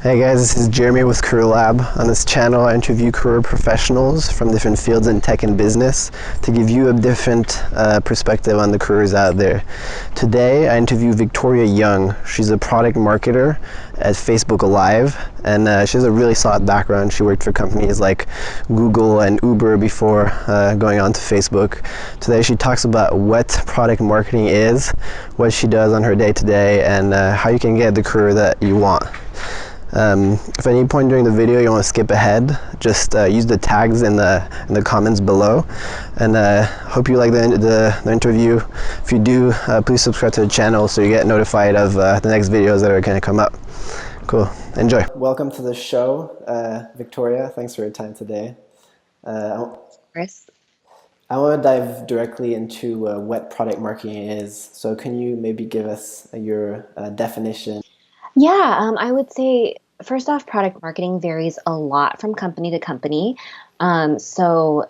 Hey guys, this is Jeremy with Career Lab. On this channel, I interview career professionals from different fields in tech and business to give you a different perspective on the careers out there. Today, I interview Victoria Young. She's a product marketer at Facebook Live, and she has a really solid background. She worked for companies like Google and Uber before going on to Facebook. Today, she talks about what product marketing is, what she does on her day-to-day, and how you can get the career that you want. If at any point during the video you want to skip ahead, just use the tags in the comments below. And hope you like the interview. If you do, please subscribe to the channel so you get notified of the next videos that are going to come up. Cool. Enjoy. Welcome to the show, Victoria. Thanks for your time today. Chris? I want to dive directly into what product marketing is. So can you maybe give us your definition? Yeah, I would say first off, product marketing varies a lot from company to company. So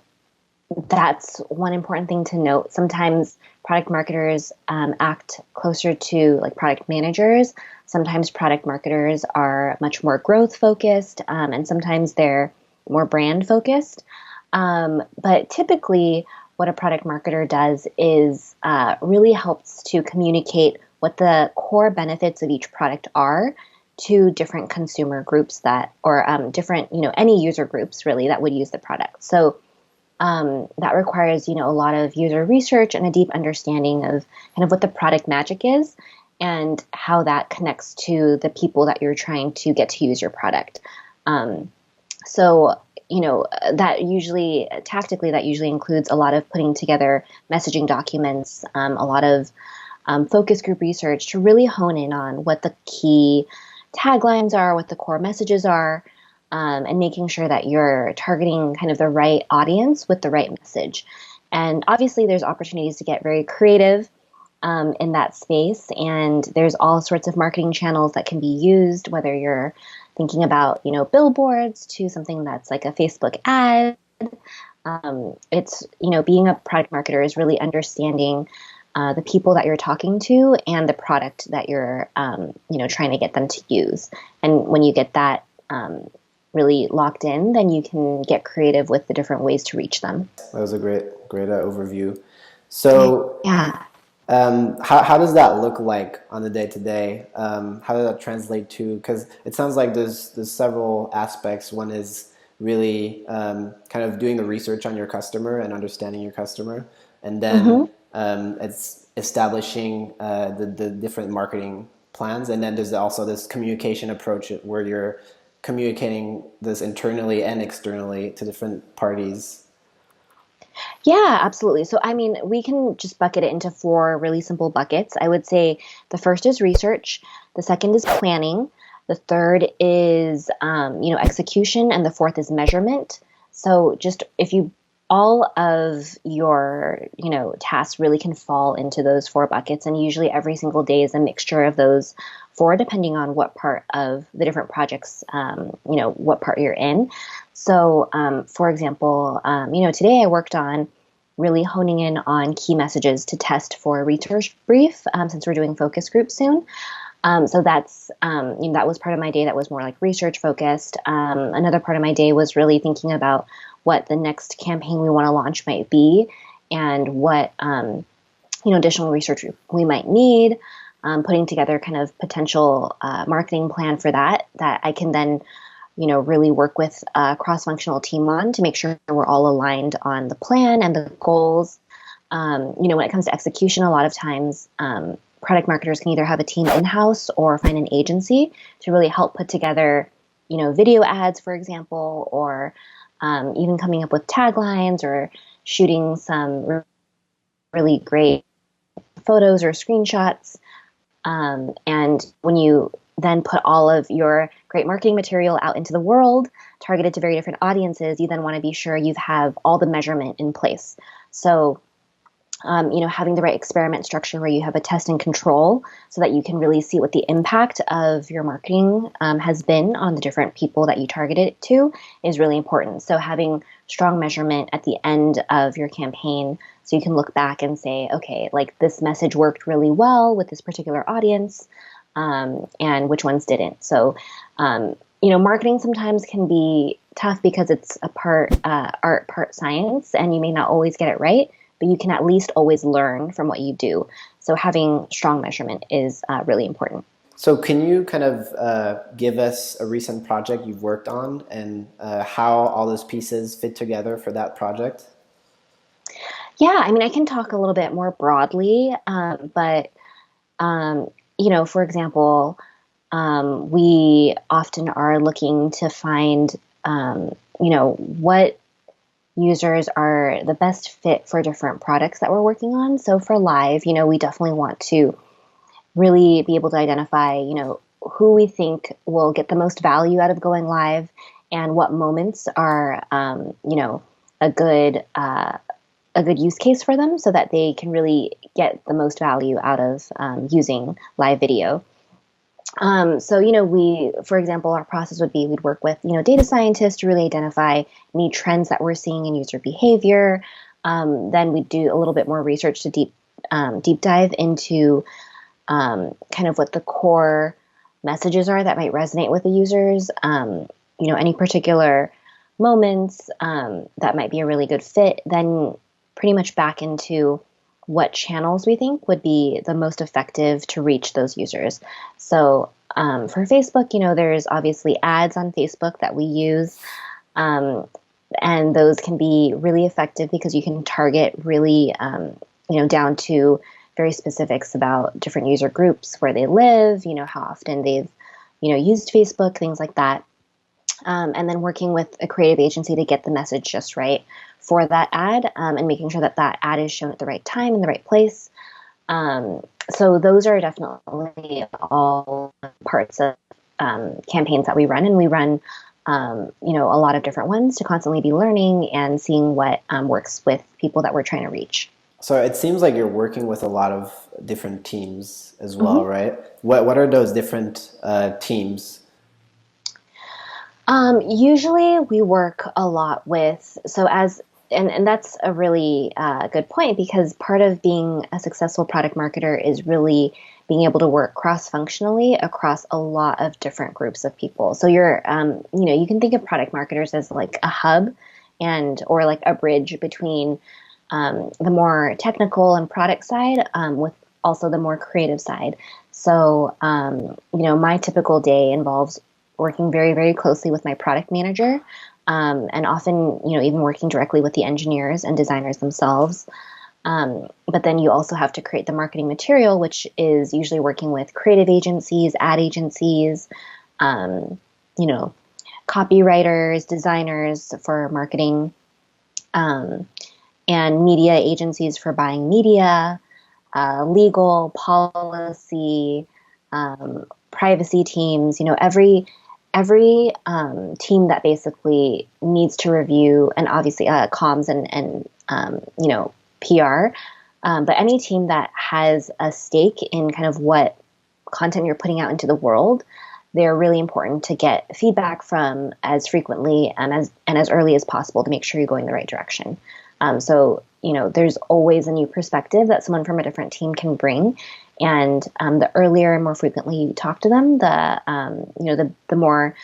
that's one important thing to note. Sometimes product marketers act closer to like product managers. Sometimes product marketers are much more growth focused, and sometimes they're more brand focused. But typically, what a product marketer does is really helps to communicate what the core benefits of each product are to different consumer groups or different, any user groups really that would use the product. So that requires, a lot of user research and a deep understanding of kind of what the product magic is and how that connects to the people that you're trying to get to use your product. So that usually, tactically, that usually includes a lot of putting together messaging documents, a lot of focus group research to really hone in on what the key taglines are, what the core messages are, and making sure that you're targeting kind of the right audience with the right message. And obviously, there's opportunities to get very creative in that space, and there's all sorts of marketing channels that can be used, whether you're thinking about, billboards to something that's like a Facebook ad. It's, being a product marketer is really understanding the people that you're talking to and the product that you're, trying to get them to use. And when you get that really locked in, then you can get creative with the different ways to reach them. That was a great overview. So, Yeah. how does that look like on the day-to-day? How does that translate to? Because it sounds like there's several aspects. One is really kind of doing the research on your customer and understanding your customer, and then it's establishing the different marketing plans, and then there's also this communication approach where you're communicating this internally and externally to different parties. Yeah, absolutely. So, I mean, we can just bucket it into four really simple buckets. I would say the first is research, the second is planning, the third is, execution, and the fourth is measurement. So, just if you all of your, tasks really can fall into those four buckets, and usually every single day is a mixture of those four, depending on what part of the different projects, what part you're in. So, for example, today I worked on really honing in on key messages to test for a research brief, since we're doing focus groups soon. So that's, that was part of my day that was more like research focused. Another part of my day was really thinking about what the next campaign we want to launch might be and what, additional research we might need, putting together kind of potential marketing plan for that I can then, really work with a cross-functional team on to make sure we're all aligned on the plan and the goals. When it comes to execution, a lot of times product marketers can either have a team in-house or find an agency to really help put together, video ads, for example, or even coming up with taglines or shooting some really great photos or screenshots. And when you then put all of your great marketing material out into the world, targeted to very different audiences, you then want to be sure you have all the measurement in place. So, having the right experiment structure where you have a test and control so that you can really see what the impact of your marketing has been on the different people that you targeted it to is really important. So having strong measurement at the end of your campaign so you can look back and say, okay, like this message worked really well with this particular audience. and which ones didn't. So, marketing sometimes can be tough because it's a part art, part science, and you may not always get it right, but you can at least always learn from what you do. So having strong measurement is really important. So can you kind of give us a recent project you've worked on and how all those pieces fit together for that project? Yeah, I mean, I can talk a little bit more broadly, but for example, we often are looking to find, what users are the best fit for different products that we're working on. So for live, we definitely want to really be able to identify, who we think will get the most value out of going live and what moments are, a good, a good use case for them so that they can really get the most value out of using live video. For example, our process would be we'd work with, data scientists to really identify any trends that we're seeing in user behavior. Then we'd do a little bit more research to deep dive into kind of what the core messages are that might resonate with the users. Any particular moments that might be a really good fit. Then pretty much back into what channels we think would be the most effective to reach those users. So for Facebook, there's obviously ads on Facebook that we use. And those can be really effective because you can target really, down to very specifics about different user groups, where they live, how often they've, used Facebook, things like that. And then working with a creative agency to get the message just right for that ad, and making sure that that ad is shown at the right time in the right place. So those are definitely all parts of campaigns that we run, and we run a lot of different ones to constantly be learning and seeing what works with people that we're trying to reach. So it seems like you're working with a lot of different teams as well, Mm-hmm. right? What are those different teams? Usually we work a lot with, and that's a really good point, because part of being a successful product marketer is really being able to work cross-functionally across a lot of different groups of people. So you can think of product marketers as like a hub or like a bridge between the more technical and product side with also the more creative side. So, my typical day involves working very, very closely with my product manager, and often, even working directly with the engineers and designers themselves. But then you also have to create the marketing material, which is usually working with creative agencies, ad agencies, copywriters, designers for marketing, and media agencies for buying media, legal, policy, privacy teams. Every team that basically needs to review, and obviously comms and PR, but any team that has a stake in kind of what content you're putting out into the world, they're really important to get feedback from as frequently and as early as possible to make sure you're going the right direction. So there's always a new perspective that someone from a different team can bring. And the earlier and more frequently you talk to them, the more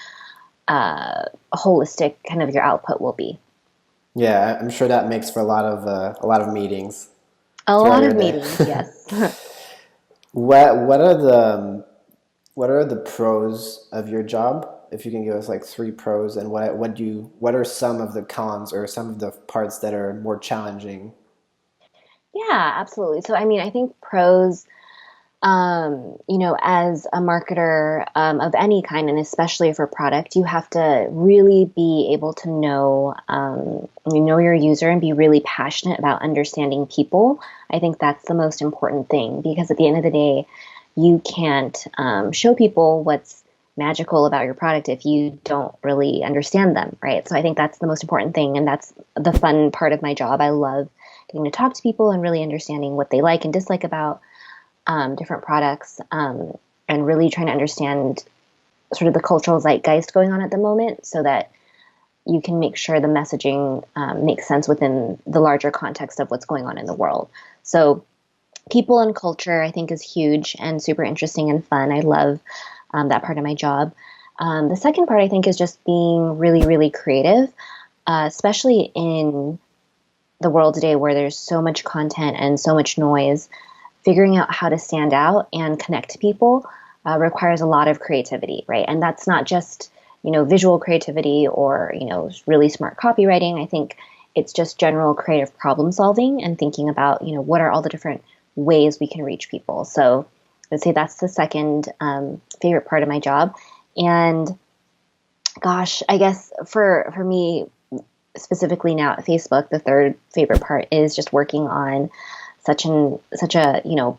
holistic kind of your output will be. Yeah, I'm sure that makes for a lot of meetings A throughout lot your of day. meetings, yes. What are the pros of your job? If you can give us like three pros, and what are some of the cons or some of the parts that are more challenging? Yeah, absolutely. So, I mean, I think pros, as a marketer of any kind, and especially for product, you have to really be able to know your user and be really passionate about understanding people. I think that's the most important thing, because at the end of the day, you can't show people what's magical about your product if you don't really understand them, right? So I think that's the most important thing, and that's the fun part of my job. I love getting to talk to people and really understanding what they like and dislike about different products, and really trying to understand sort of the cultural zeitgeist going on at the moment, so that you can make sure the messaging makes sense within the larger context of what's going on in the world. So People and culture, I think, is huge and super interesting and fun. I love that part of my job. The second part, I think, is just being really, really creative, especially in the world today where there's so much content and so much noise. Figuring out how to stand out and connect to people requires a lot of creativity, right? And that's not just, visual creativity or, really smart copywriting. I think it's just general creative problem solving and thinking about, what are all the different ways we can reach people. So I'd say that's the second favorite part of my job. And gosh, I guess for me specifically now at Facebook, the third favorite part is just working on such a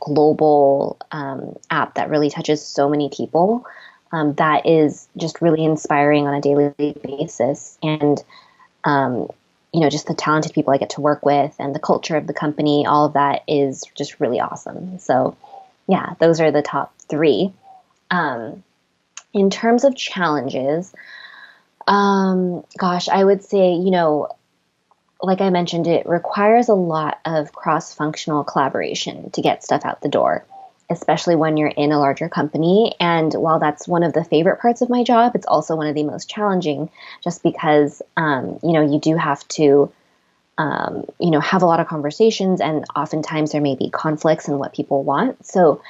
global app that really touches so many people. That is just really inspiring on a daily basis, and just the talented people I get to work with and the culture of the company, all of that is just really awesome. So yeah, those are the top three. In terms of challenges, gosh, I would say, like I mentioned, it requires a lot of cross-functional collaboration to get stuff out the door, especially when you're in a larger company. And while that's one of the favorite parts of my job, it's also one of the most challenging, just because, you do have to, have a lot of conversations, and oftentimes there may be conflicts in what people want. So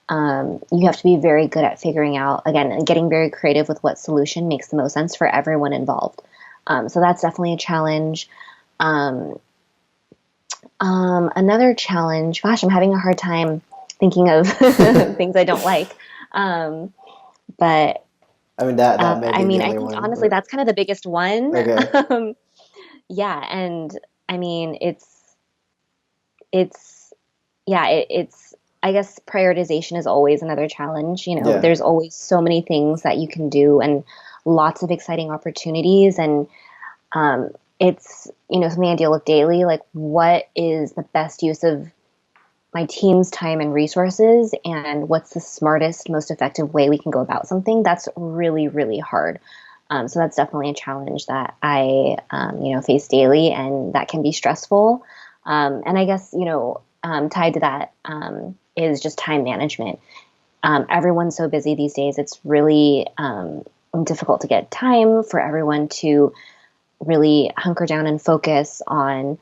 you have to be very good at figuring out, again, and getting very creative with what solution makes the most sense for everyone involved. So that's definitely a challenge. Another challenge, gosh, I'm having a hard time thinking of things I don't like. But I mean, that may I be the mean, I only think one. honestly that's kind of the biggest one. Okay. Yeah, and I mean, it's yeah, it's I guess prioritization is always another challenge. Yeah. There's always so many things that you can do and lots of exciting opportunities, and it's something I deal with daily. Like, what is the best use of my team's time and resources, and what's the smartest, most effective way we can go about something? That's really, really hard. So that's definitely a challenge that I face daily, and that can be stressful. And I guess tied to that is just time management. Everyone's so busy these days; it's really difficult to get time for everyone to really hunker down and focus on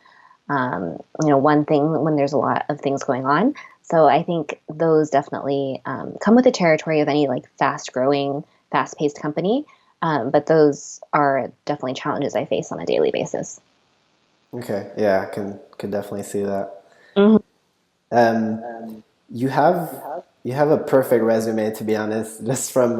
one thing when there's a lot of things going on. So I think those definitely come with the territory of any like fast growing, fast paced company. But those are definitely challenges I face on a daily basis. Okay. Yeah, I can definitely see that. Mhm. Um, you have a perfect resume, to be honest. Just from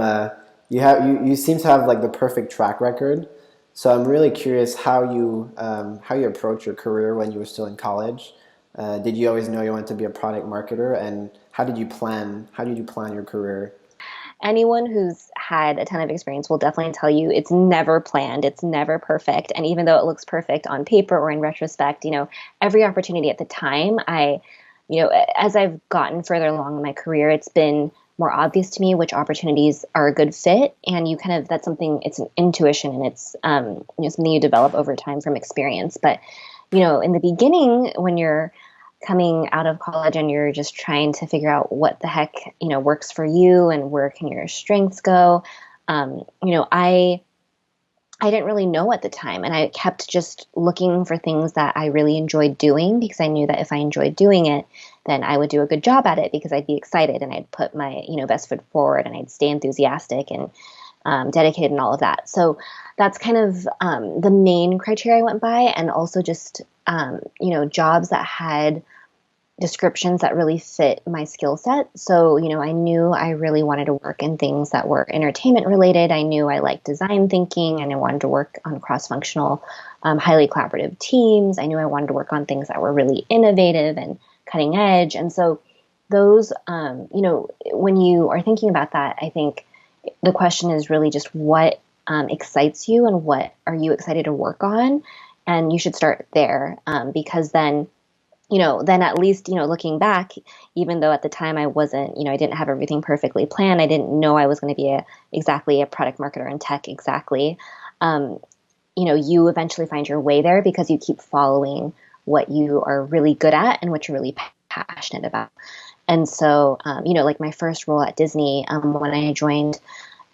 you seem to have like the perfect track record. So I'm really curious how you approach your career when you were still in college. Did you always know you wanted to be a product marketer, and how did you plan your career? Anyone who's had a ton of experience will definitely tell you it's never planned, it's never perfect. And even though it looks perfect on paper or in retrospect, every opportunity at the time, as I've gotten further along in my career, it's been more obvious to me which opportunities are a good fit. And that's something, it's an intuition, and it's, something you develop over time from experience. But, in the beginning, when you're coming out of college and you're just trying to figure out what the heck, works for you and where can your strengths go. I didn't really know at the time, and I kept just looking for things that I really enjoyed doing, because I knew that if I enjoyed doing it, then I would do a good job at it, because I'd be excited and I'd put my, best foot forward, and I'd stay enthusiastic and dedicated and all of that. So that's kind of the main criteria I went by, and also just jobs that had descriptions that really fit my skill set. So, I knew I really wanted to work in things that were entertainment related. I knew I liked design thinking, and I wanted to work on cross-functional, highly collaborative teams. I knew I wanted to work on things that were really innovative and cutting edge. And so those, when you are thinking about that, I think the question is really just what excites you and what are you excited to work on? And you should start there, because then at least, looking back, even though at the time I wasn't, I didn't have everything perfectly planned. I didn't know I was going to be exactly a product marketer in tech exactly. You eventually find your way there because you keep following what you are really good at and what you're really passionate about. And so, like my first role at Disney, when I joined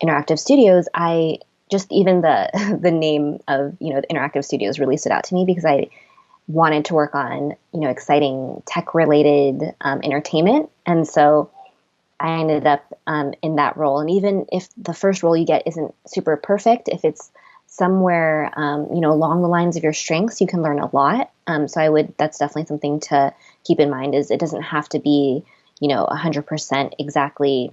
Interactive Studios, I just even the the name of the Interactive Studios really stood out to me because I wanted to work on exciting tech related entertainment, and so I ended up in that role. And even if the first role you get isn't super perfect, if it's somewhere along the lines of your strengths, you can learn a lot. So that's definitely something to keep in mind. Is it doesn't have to be 100% exactly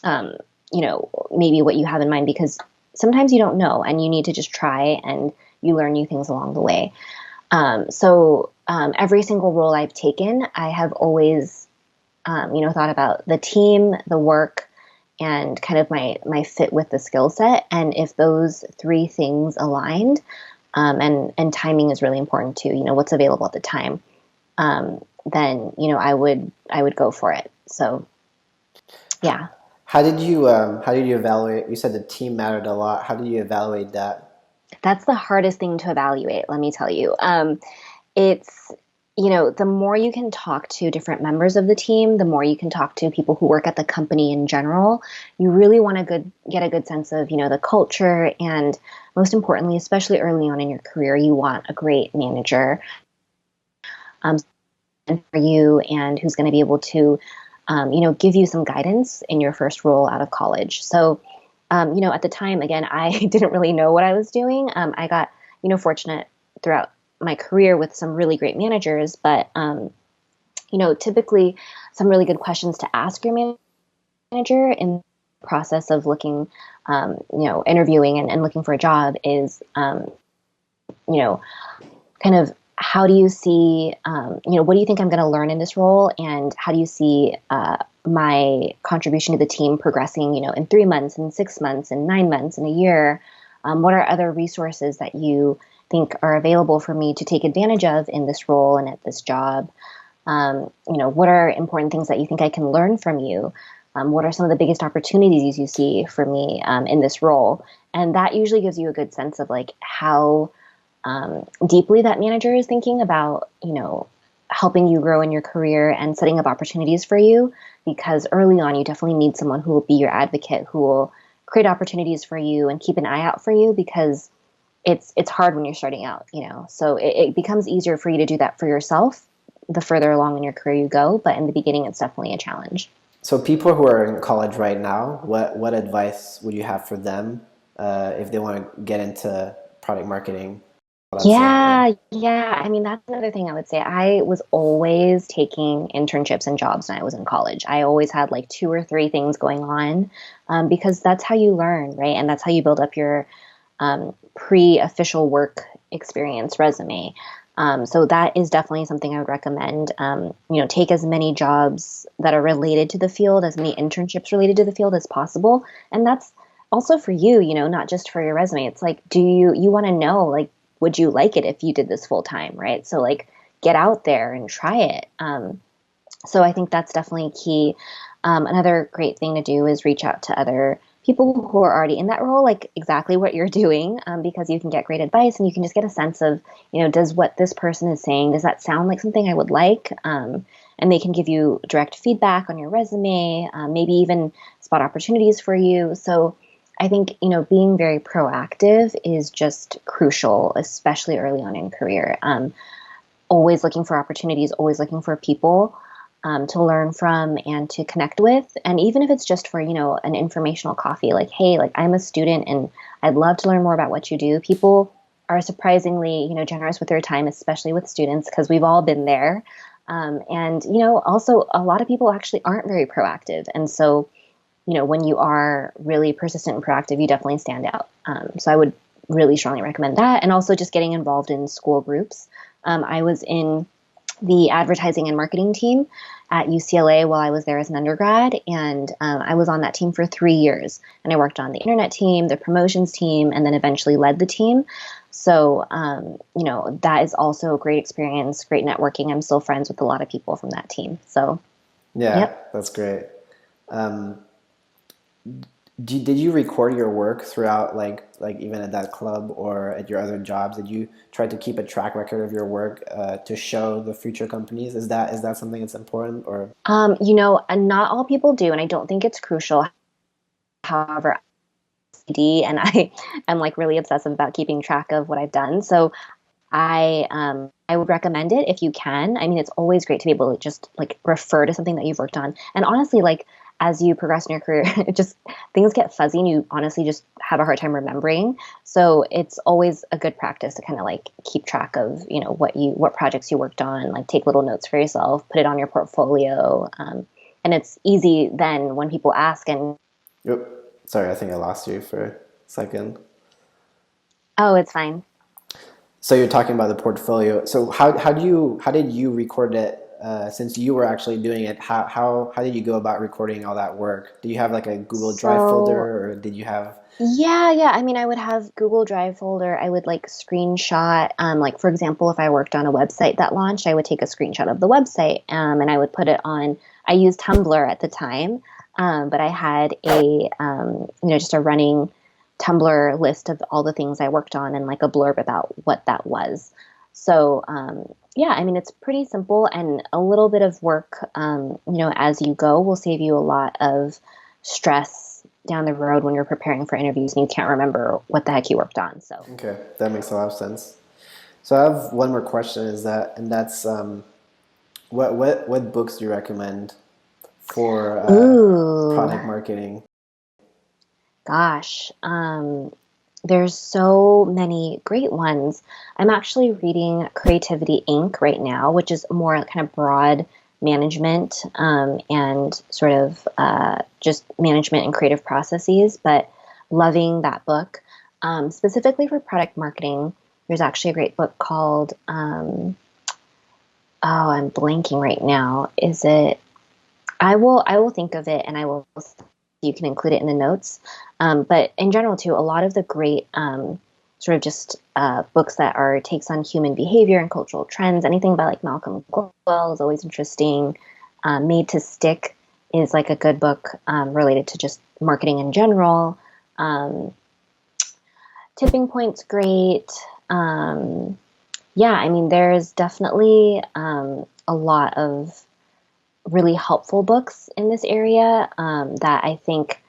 maybe what you have in mind, because sometimes you don't know and you need to just try and you learn new things along the way. So every single role I've taken, I have always, thought about the team, the work, and kind of my fit with the skill set. And if those three things aligned, and timing is really important too, what's available at the time, then, I would go for it. So, yeah. How did you evaluate? You said the team mattered a lot. How did you evaluate that? That's the hardest thing to evaluate, let me tell you. It's, the more you can talk to different members of the team, the more you can talk to people who work at the company in general. You really want to get a good sense of, the culture. And most importantly, especially early on in your career, you want a great manager um, for you and who's going to be able to, give you some guidance in your first role out of college. So, at the time, again, I didn't really know what I was doing. I got, fortunate throughout my career with some really great managers, but, typically some really good questions to ask your manager in the process of looking, interviewing and looking for a job is, you know, kind of how do you see, what do you think I'm going to learn in this role? And how do you see my contribution to the team progressing, in 3 months, in 6 months, in 9 months, in a year? What are other resources that you think are available for me to take advantage of in this role and at this job? What are important things that you think I can learn from you? What are some of the biggest opportunities you see for me in this role? And that usually gives you a good sense of like how deeply that manager is thinking about, helping you grow in your career and setting up opportunities for you. Because early on, you definitely need someone who will be your advocate, who will create opportunities for you and keep an eye out for you, because it's hard when you're starting out, So it becomes easier for you to do that for yourself the further along in your career you go. But in the beginning, it's definitely a challenge. So people who are in college right now, what advice would you have for them if they want to get into product marketing? All that stuff. Yeah. Yeah. I mean, that's another thing I would say. I was always taking internships and jobs when I was in college. I always had like 2 or 3 things going on, because that's how you learn, right? And that's how you build up your pre-official work experience resume. So that is definitely something I would recommend. Take as many jobs that are related to the field, as many internships related to the field as possible. And that's also for you, not just for your resume. It's like, you want to know, like, would you like it if you did this full time, right? So like, get out there and try it. So I think that's definitely key. Another great thing to do is reach out to other people who are already in that role, like exactly what you're doing, because you can get great advice and you can just get a sense of, does what this person is saying, does that sound like something I would like? And they can give you direct feedback on your resume, maybe even spot opportunities for you. So I think, being very proactive is just crucial, especially early on in career. Always looking for opportunities, always looking for people to learn from and to connect with. And even if it's just for, an informational coffee, like, hey, like I'm a student and I'd love to learn more about what you do. People are surprisingly, generous with their time, especially with students, because we've all been there. And, also a lot of people actually aren't very proactive. And so, when you are really persistent and proactive, you definitely stand out. So I would really strongly recommend that. And also just getting involved in school groups. I was in the advertising and marketing team at UCLA while I was there as an undergrad. And I was on that team for 3 years. And I worked on the internet team, the promotions team, and then eventually led the team. So, that is also a great experience, great networking. I'm still friends with a lot of people from that team. So, Yeah, yep. that's great. Did you record your work throughout, like even at that club or at your other jobs? Did you try to keep a track record of your work to show the future companies? Is that something that's important or? And not all people do, and I don't think it's crucial. However, and I am like really obsessive about keeping track of what I've done. So I would recommend it if you can. I mean, it's always great to be able to just like refer to something that you've worked on. And honestly, like as you progress in your career, it just things get fuzzy and you honestly just have a hard time remembering. So it's always a good practice to kind of like keep track of, what projects you worked on, like take little notes for yourself, put it on your portfolio. And it's easy then when people ask and Yep. Sorry, I think I lost you for a second. oh, it's fine. So you're talking about the portfolio. So how did you record it since you were actually doing it? How did you go about recording all that work? Do you have like a Google Drive So folder, or did you have? yeah. I mean, I would have Google Drive folder. I would like screenshot, like for example, if I worked on a website that launched, I would take a screenshot of the website, and I would put it on. I used Tumblr at the time, but I had just a running Tumblr list of all the things I worked on and like a blurb about what that was. So yeah, I mean, it's pretty simple and a little bit of work, as you go will save you a lot of stress down the road when you're preparing for interviews and you can't remember what the heck you worked on. So, Okay, that makes a lot of sense. So I have one more question. That's what books do you recommend for ooh, product marketing? gosh, there's so many great ones. I'm actually reading Creativity Inc. right now, which is more kind of broad management and sort of just management and creative processes, but loving that book. Specifically for product marketing, there's actually a great book called, oh, I'm blanking right now. Is it I will think of it and I will you can include it in the notes. But in general, too, a lot of the great sort of just books that are takes on human behavior and cultural trends, anything by like Malcolm Gladwell is always interesting. Made to Stick is like a good book related to just marketing in general. Um, Tipping Point's great. Yeah, I mean, there's definitely a lot of really helpful books in this area that I think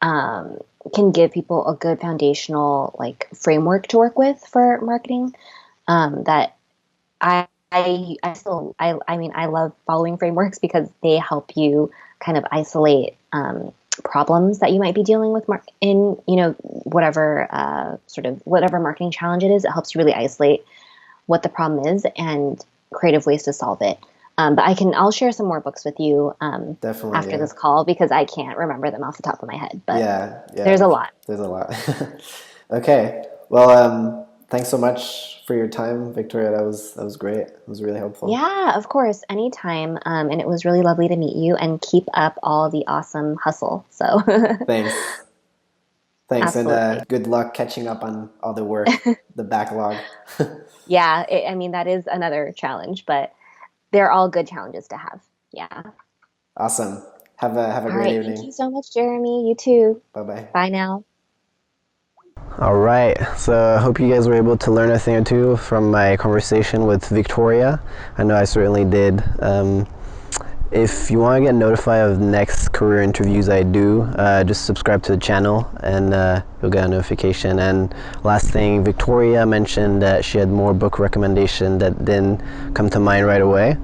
can give people a good foundational like framework to work with for marketing. That I mean I love following frameworks because they help you kind of isolate problems that you might be dealing with in whatever sort of whatever marketing challenge it is. It helps you really isolate what the problem is and creative ways to solve it. But I'll share some more books with you Definitely, after yeah. this call because I can't remember them off the top of my head. But Yeah, there's yeah. a lot. There's a lot. Okay. Well, thanks so much for your time, Victoria. That was great. It was really helpful. Yeah, of course, anytime. And it was really lovely to meet you and keep up all the awesome hustle. So Thanks. Thanks, and absolutely. good luck catching up on all the work, the backlog. Yeah, I mean, that is another challenge, but they're all good challenges to have. Yeah. Awesome. Have a All great right. Thank you evening. so much, Jeremy. You too. Bye bye. Bye now. All right, so I hope you guys were able to learn a thing or two from my conversation with Victoria. I know I certainly did. If you want to get notified of the next career interviews I do, just subscribe to the channel and you'll get a notification. And last thing, Victoria mentioned that she had more book recommendation that didn't come to mind right away.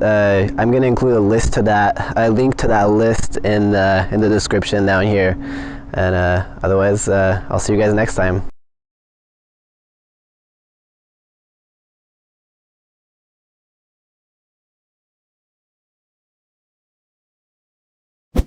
I'm going to include a link to that list in the description down here. And otherwise, I'll see you guys next time.